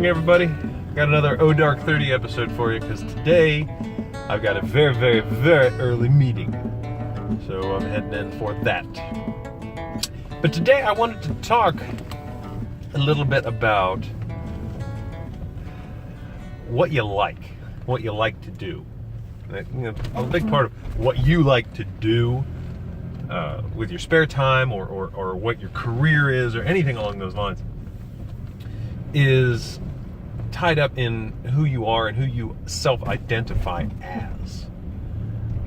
everybody. Got another Oh Dark 30 episode for you because today I've got a very, very, very early meeting. So I'm heading in for that. But today I wanted to talk a little bit about what you like to do. A big part of what you like to do with your spare time or what your career is or anything along those lines is tied up in who you are and who you self-identify as.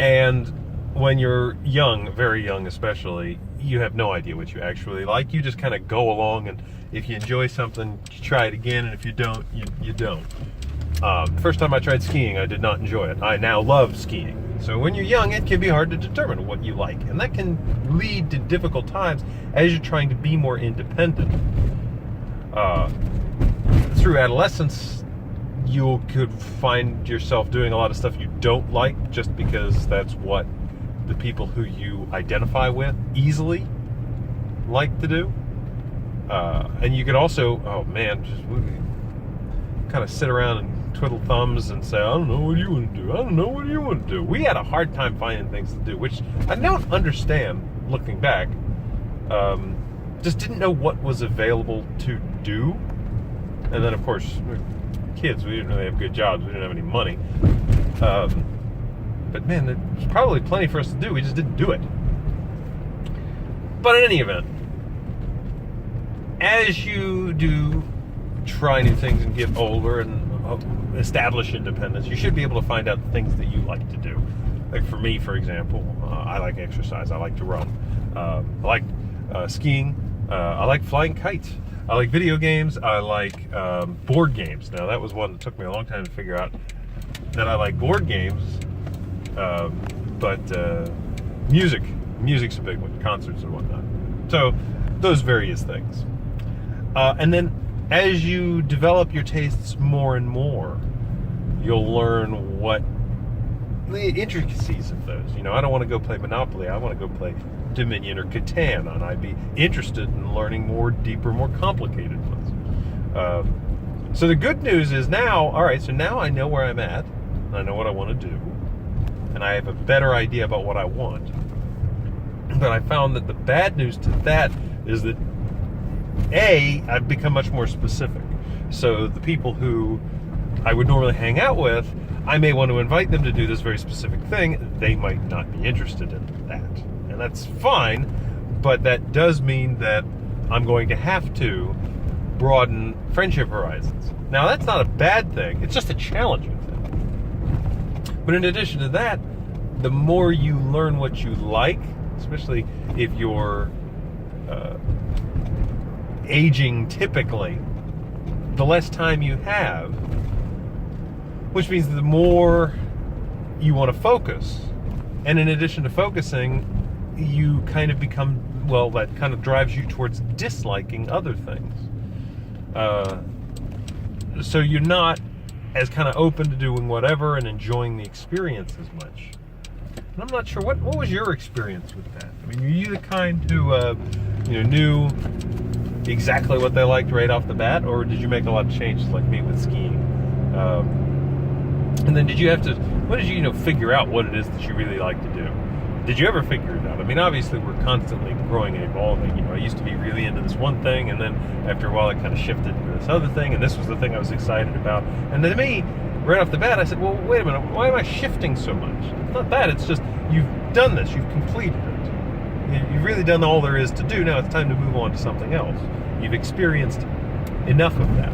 And when you're young, very young especially, you have no idea what you actually like. You just kind of go along, and if you enjoy something, you try it again, and if you don't, you don't. First time I tried skiing, I did not enjoy it. I now love skiing. So when you're young, it can be hard to determine what you like, and that can lead to difficult times as you're trying to be more independent. Through adolescence, you could find yourself doing a lot of stuff you don't like just because that's what the people who you identify with easily like to do. And you could also, just kind of sit around and twiddle thumbs and say, I don't know, what do you want to do? I don't know, what do you want to do? We had a hard time finding things to do, which I don't understand looking back. Just didn't know what was available to do. And then, of course, we were kids, we didn't really have good jobs, we didn't have any money. But man, there's probably plenty for us to do, we just didn't do it. But in any event, as you do try new things and get older and establish independence, you should be able to find out the things that you like to do. Like for me, for example, I like exercise, I like to run, I like skiing, I like flying kites. I like video games. I like board games. Now, that was one that took me a long time to figure out that I like board games. But music's a big one, concerts and whatnot. So, those various things. And then, as you develop your tastes more and more, you'll learn what the intricacies of those. You know, I don't want to go play Monopoly. I want to go play Dominion or Catan, and I'd be interested in learning more deeper, more complicated ones. So the good news is now, all right, so now I know where I'm at, and I know what I want to do, and I have a better idea about what I want. But I found that the bad news to that is that, I've become much more specific. So the people who I would normally hang out with, I may want to invite them to do this very specific thing. They might not be interested in that. And that's fine, but that does mean that I'm going to have to broaden friendship horizons. Now, that's not a bad thing. It's just a challenging thing. But in addition to that, the more you learn what you like, especially if you're aging typically, the less time you have, which means the more you want to focus. And in addition to focusing, you kind of become, that kind of drives you towards disliking other things. So you're not as kind of open to doing whatever and enjoying the experience as much. And I'm not sure, what was your experience with that? I mean, were you the kind who, knew exactly what they liked right off the bat, or did you make a lot of changes like me with skiing? And then did you have to, figure out what it is that you really like to do? Did you ever figure it out? I mean, obviously we're constantly growing and evolving. I used to be really into this one thing, and then after a while it kind of shifted to this other thing, and this was the thing I was excited about. And then to me, right off the bat, I said, well, wait a minute, why am I shifting so much? It's not that, it's just, you've done this, you've completed it. You've really done all there is to do, now it's time to move on to something else. You've experienced enough of that.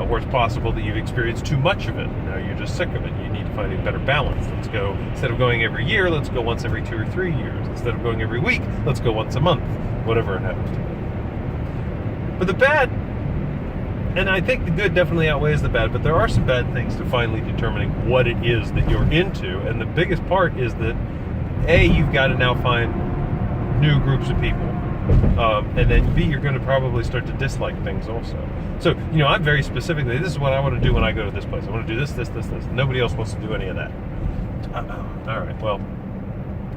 Or it's possible that you've experienced too much of it. Now you're just sick of it. You need to find a better balance. Let's go, instead of going every year, let's go once every 2 or 3 years. Instead of going every week, let's go once a month. Whatever it happens to be. But the bad, and I think the good definitely outweighs the bad, but there are some bad things to finally determining what it is that you're into. And the biggest part is that, you've got to now find new groups of people. And then B, you're going to probably start to dislike things also. So, I'm very specifically, this is what I want to do when I go to this place. I want to do this. Nobody else wants to do any of that. All right, well,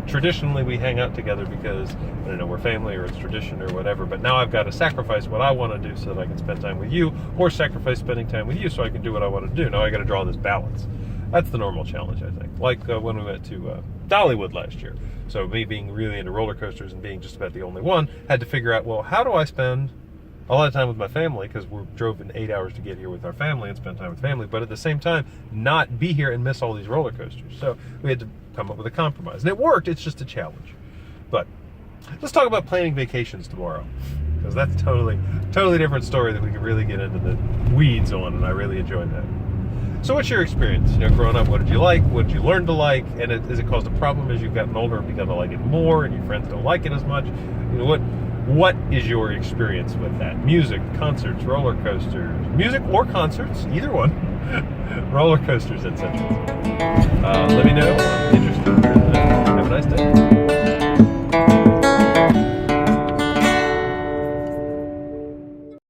traditionally we hang out together because, I don't know, we're family or it's tradition or whatever, but now I've got to sacrifice what I want to do so that I can spend time with you, or sacrifice spending time with you so I can do what I want to do. Now I got to draw this balance. That's the normal challenge, I think. Like when we went to Dollywood last year. So me being really into roller coasters and being just about the only one, had to figure out, well, how do I spend a lot of time with my family, because we drove in 8 hours to get here with our family and spend time with family, but at the same time not be here and miss all these roller coasters. So we had to come up with a compromise, and it worked. It's just a challenge. But let's talk about planning vacations tomorrow, because that's totally different story that we could really get into the weeds on, and I really enjoyed that. So what's your experience? Growing up, what did you like? What did you learn to like? And has it caused a problem as you've gotten older and begun to like it more, and your friends don't like it as much? What is your experience with that? Music, concerts, roller coasters, music or concerts, either one. Roller coasters, etc. Let me know. I'm interested. Have a nice day.